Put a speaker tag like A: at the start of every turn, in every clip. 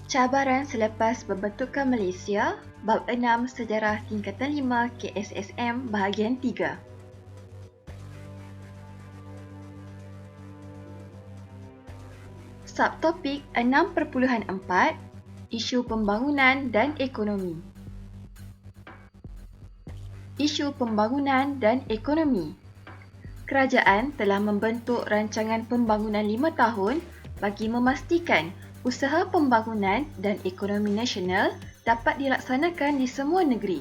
A: Cabaran selepas pembentukan Malaysia, Bab 6 Sejarah Tingkatan 5 KSSM Bahagian 3. Subtopik 6.4 Isu Pembangunan dan Ekonomi. Isu pembangunan dan ekonomi. Kerajaan telah membentuk rancangan pembangunan 5 tahun bagi memastikan usaha pembangunan dan ekonomi nasional dapat dilaksanakan di semua negeri.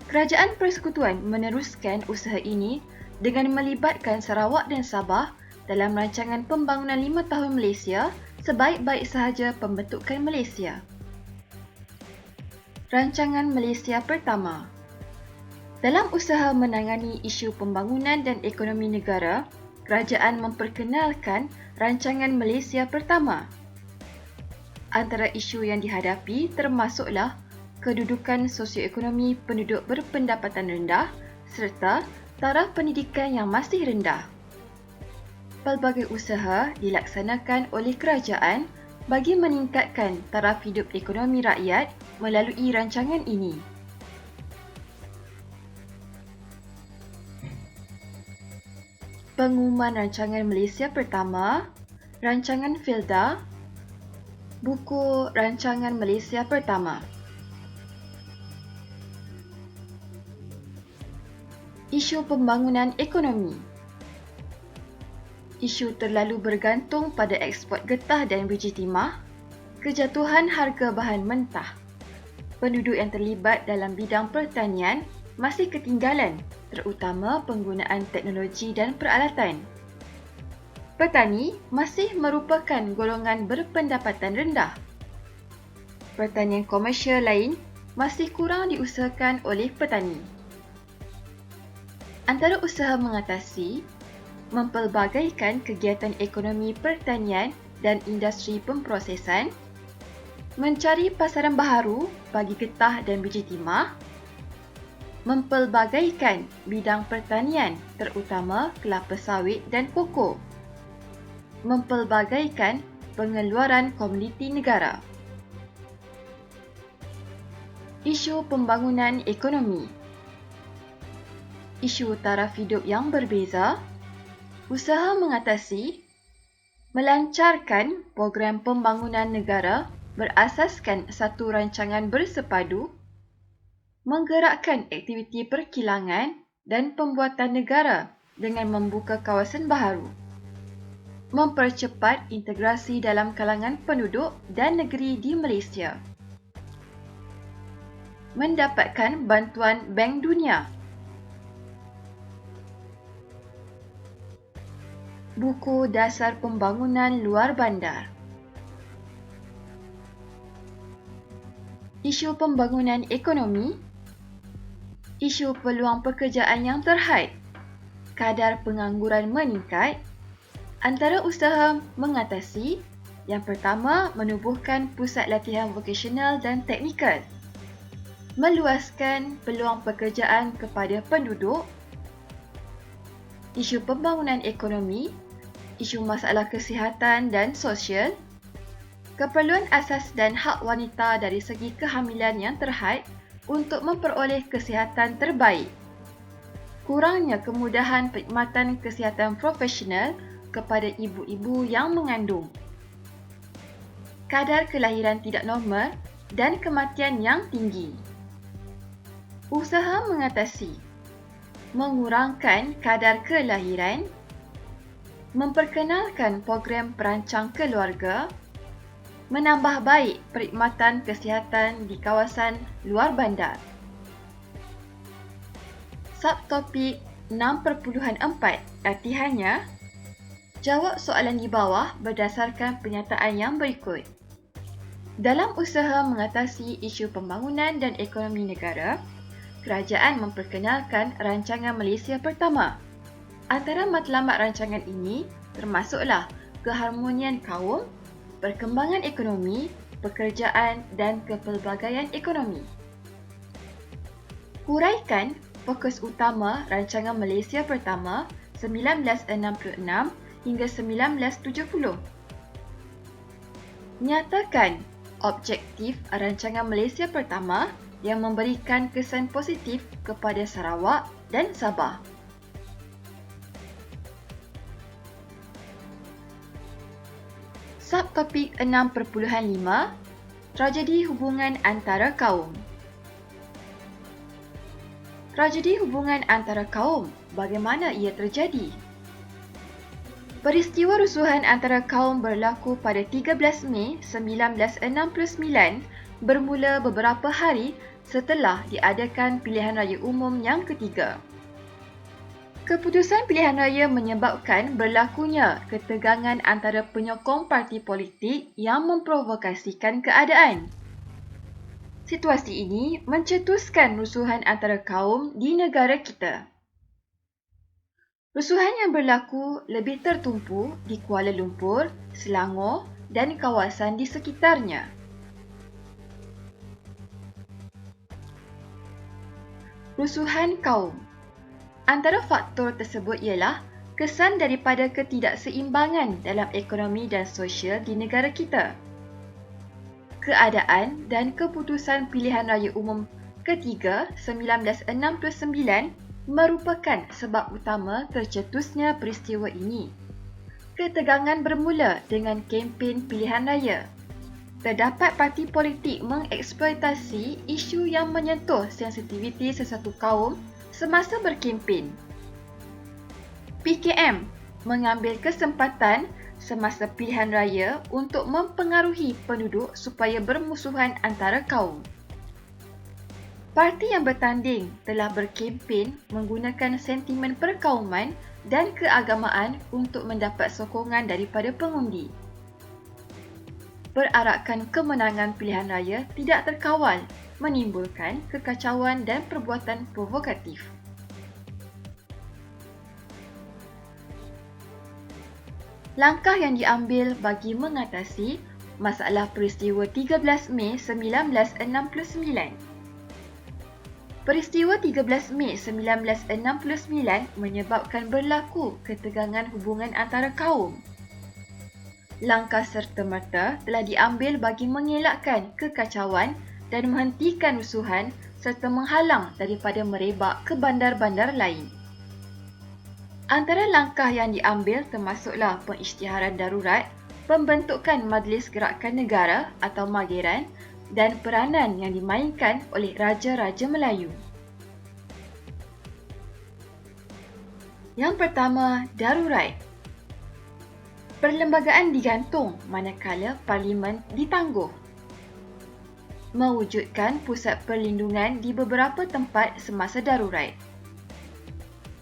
A: Kerajaan Persekutuan meneruskan usaha ini dengan melibatkan Sarawak dan Sabah dalam rancangan pembangunan 5 tahun Malaysia sebaik-baik sahaja pembentukan Malaysia. Rancangan Malaysia Pertama. Dalam usaha menangani isu pembangunan dan ekonomi negara, kerajaan memperkenalkan Rancangan Malaysia Pertama. Antara isu yang dihadapi termasuklah kedudukan sosioekonomi penduduk berpendapatan rendah serta taraf pendidikan yang masih rendah. Pelbagai usaha dilaksanakan oleh kerajaan bagi meningkatkan taraf hidup ekonomi rakyat melalui rancangan ini. Pengumuman Rancangan Malaysia Pertama, Rancangan Filda, Buku Rancangan Malaysia Pertama. Isu pembangunan ekonomi. Isu terlalu bergantung pada ekspor getah dan biji timah, kejatuhan harga bahan mentah. Penduduk yang terlibat dalam bidang pertanian masih ketinggalan, terutama penggunaan teknologi dan peralatan. Petani masih merupakan golongan berpendapatan rendah. Pertanian komersial lain masih kurang diusahakan oleh petani. Antara usaha mengatasi, mempelbagaikan kegiatan ekonomi pertanian dan industri pemprosesan, mencari pasaran baharu bagi getah dan biji timah, mempelbagaikan bidang pertanian terutama kelapa sawit dan koko, mempelbagaikan pengeluaran komuniti negara. Isu pembangunan ekonomi. Isu taraf hidup yang berbeza, usaha mengatasi, melancarkan program pembangunan negara berasaskan satu rancangan bersepadu, menggerakkan aktiviti perkilangan dan pembuatan negara dengan membuka kawasan baharu, mempercepat integrasi dalam kalangan penduduk dan negeri di Malaysia, mendapatkan bantuan Bank Dunia. Buku Dasar Pembangunan Luar Bandar. Isu pembangunan ekonomi. Isu peluang pekerjaan yang terhad. Kadar pengangguran meningkat. Antara usaha mengatasi, yang pertama menubuhkan pusat latihan vokasional dan teknikal. Meluaskan peluang pekerjaan kepada penduduk. Isu pembangunan ekonomi, isu masalah kesihatan dan sosial, keperluan asas dan hak wanita dari segi kehamilan yang terhad untuk memperoleh kesihatan terbaik, kurangnya kemudahan perkhidmatan kesihatan profesional kepada ibu-ibu yang mengandung, kadar kelahiran tidak normal dan kematian yang tinggi. Usaha mengatasi, mengurangkan kadar kelahiran, memperkenalkan program perancang keluarga, menambah baik perkhidmatan kesihatan di kawasan luar bandar. Subtopik 6.4 latihannya, jawab soalan di bawah berdasarkan pernyataan yang berikut. Dalam usaha mengatasi isu pembangunan dan ekonomi negara, kerajaan memperkenalkan Rancangan Malaysia Pertama. Antara matlamat rancangan ini termasuklah keharmonian kaum, perkembangan ekonomi, pekerjaan dan kepelbagaian ekonomi. Huraikan fokus utama Rancangan Malaysia Pertama 1966 hingga 1970. Nyatakan Objektif rancangan Malaysia Pertama yang memberikan kesan positif kepada Sarawak dan Sabah. Subtopik 6.5 Tragedi hubungan antara kaum. Tragedi hubungan antara kaum, bagaimana ia terjadi? Peristiwa rusuhan antara kaum berlaku pada 13 Mei 1969 bermula beberapa hari setelah diadakan pilihan raya umum yang ketiga. Keputusan pilihan raya menyebabkan berlakunya ketegangan antara penyokong parti politik yang memprovokasikan keadaan. Situasi ini mencetuskan rusuhan antara kaum di negara kita. Rusuhan yang berlaku lebih tertumpu di Kuala Lumpur, Selangor dan kawasan di sekitarnya. Rusuhan kaum. Antara faktor tersebut ialah kesan daripada ketidakseimbangan dalam ekonomi dan sosial di negara kita. Keadaan dan keputusan pilihan raya umum ketiga 1969 merupakan sebab utama tercetusnya peristiwa ini. Ketegangan bermula dengan kempen pilihan raya. Terdapat parti politik mengeksploitasi isu yang menyentuh sensitiviti sesuatu kaum semasa berkempen. PKM mengambil kesempatan semasa pilihan raya untuk mempengaruhi penduduk supaya bermusuhan antara kaum. Parti yang bertanding telah berkempen menggunakan sentimen perkauman dan keagamaan untuk mendapat sokongan daripada pengundi. Perarakan kemenangan pilihan raya tidak terkawal, menimbulkan kekacauan dan perbuatan provokatif. Langkah yang diambil bagi mengatasi masalah peristiwa 13 Mei 1969. Peristiwa 13 Mei 1969 menyebabkan berlaku ketegangan hubungan antara kaum. Langkah serta-merta telah diambil bagi mengelakkan kekacauan dan menghentikan rusuhan serta menghalang daripada merebak ke bandar-bandar lain. Antara langkah yang diambil termasuklah pengisytiharan darurat, pembentukan Majlis Gerakan Negara atau Mageran dan peranan yang dimainkan oleh Raja-Raja Melayu. Yang pertama, darurat. Perlembagaan digantung manakala Parlimen ditangguh. Mewujudkan pusat perlindungan di beberapa tempat semasa darurat.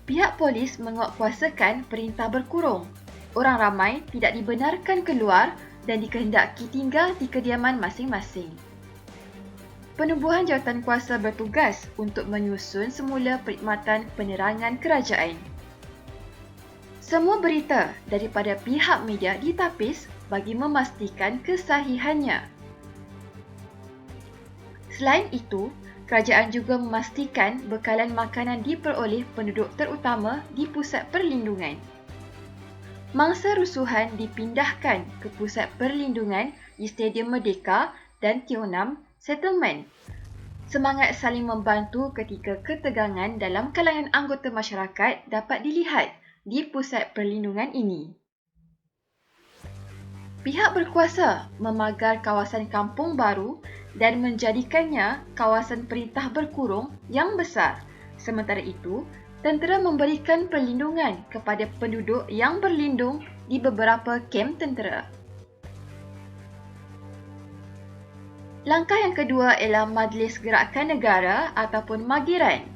A: Pihak polis menguatkuasakan perintah berkurung. Orang ramai tidak dibenarkan keluar dan dikehendaki tinggal di kediaman masing-masing. Penubuhan jawatan kuasa bertugas untuk menyusun semula perkhidmatan penerangan kerajaan. Semua berita daripada pihak media ditapis bagi memastikan kesahihannya. Selain itu, kerajaan juga memastikan bekalan makanan diperoleh penduduk terutama di pusat perlindungan. Mangsa rusuhan dipindahkan ke pusat perlindungan di Stadium Merdeka dan Tionam Settlement. Semangat saling membantu ketika ketegangan dalam kalangan anggota masyarakat dapat dilihat di pusat perlindungan ini. Pihak berkuasa memagar kawasan kampung baru dan menjadikannya kawasan perintah berkurung yang besar. Sementara itu, tentera memberikan perlindungan kepada penduduk yang berlindung di beberapa kem tentera. Langkah yang kedua ialah Majlis Gerakan Negara ataupun Mageran.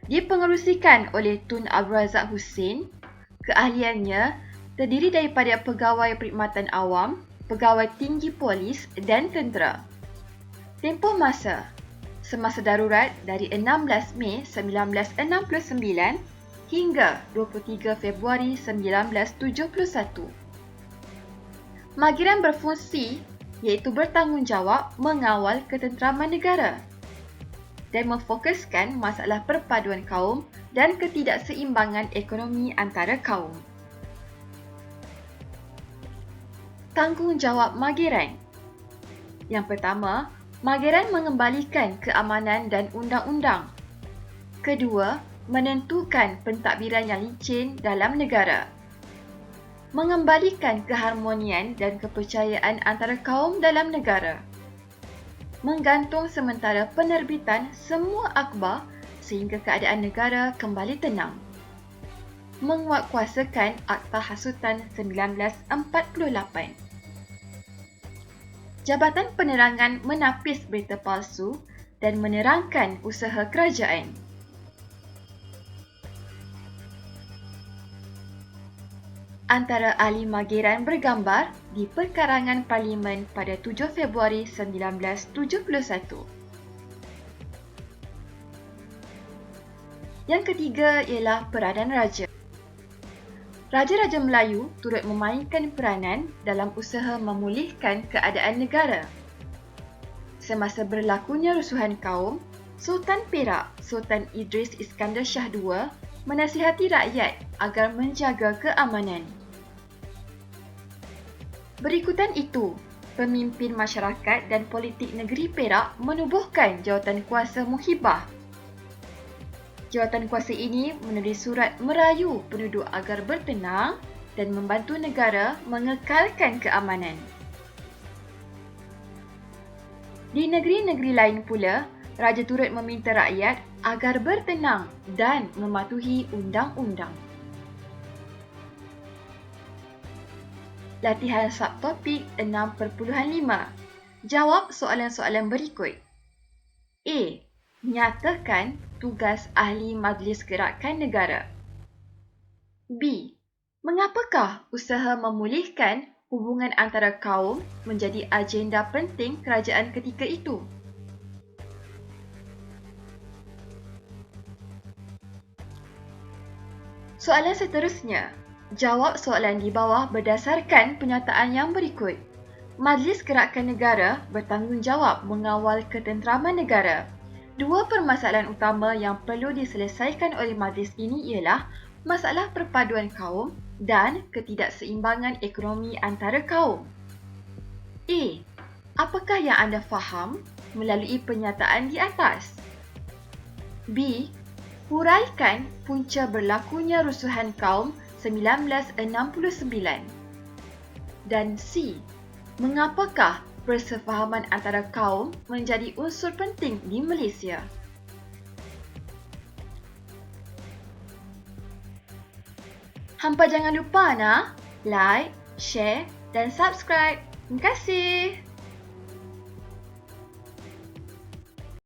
A: Dipengerusikan oleh Tun Abdul Razak Husin. Keahliannya terdiri daripada pegawai perkhidmatan awam, pegawai tinggi polis dan tentera. Tempoh masa semasa darurat dari 16 Mei 1969 hingga 23 Februari 1971. Mageran berfungsi iaitu bertanggungjawab mengawal ketenteraman negara dan memfokuskan masalah perpaduan kaum dan ketidakseimbangan ekonomi antara kaum. Tanggungjawab Mageran. Yang pertama, Mageran mengembalikan keamanan dan undang-undang. Kedua, menentukan pentadbiran yang licin dalam negara. Mengembalikan keharmonian dan kepercayaan antara kaum dalam negara. Menggantung sementara penerbitan semua akhbar sehingga keadaan negara kembali tenang. Menguatkuasakan Akta Hasutan 1948. Jabatan Penerangan menapis berita palsu dan menerangkan usaha kerajaan. Antara ahli Mageran bergambar di perkarangan Parlimen pada 7 Februari 1971. Yang ketiga ialah peranan raja. Raja-raja Melayu turut memainkan peranan dalam usaha memulihkan keadaan negara. Semasa berlakunya rusuhan kaum, Sultan Perak, Sultan Idris Iskandar Shah II menasihati rakyat agar menjaga keamanan. Berikutan itu, pemimpin masyarakat dan politik negeri Perak menubuhkan jawatan kuasa muhibah. Jawatan kuasa ini menulis surat merayu penduduk agar bertenang dan membantu negara mengekalkan keamanan. Di negeri-negeri lain pula, raja turut meminta rakyat agar bertenang dan mematuhi undang-undang. Latihan subtopik 6.5. Jawab soalan-soalan berikut. A. Nyatakan tugas ahli Majlis Gerakan Negara. B. Mengapakah usaha memulihkan hubungan antara kaum menjadi agenda penting kerajaan ketika itu? Soalan seterusnya. Jawab soalan di bawah berdasarkan penyataan yang berikut. Majlis Gerakan Negara bertanggungjawab mengawal ketenteraman negara. Dua permasalahan utama yang perlu diselesaikan oleh majlis ini ialah masalah perpaduan kaum dan ketidakseimbangan ekonomi antara kaum. A. Apakah yang anda faham melalui pernyataan di atas? B. Huraikan punca berlakunya rusuhan kaum 1969. Dan C. Mengapakah persefahaman antara kaum menjadi unsur penting di Malaysia? Hampa jangan lupa like, share dan subscribe. Terima kasih.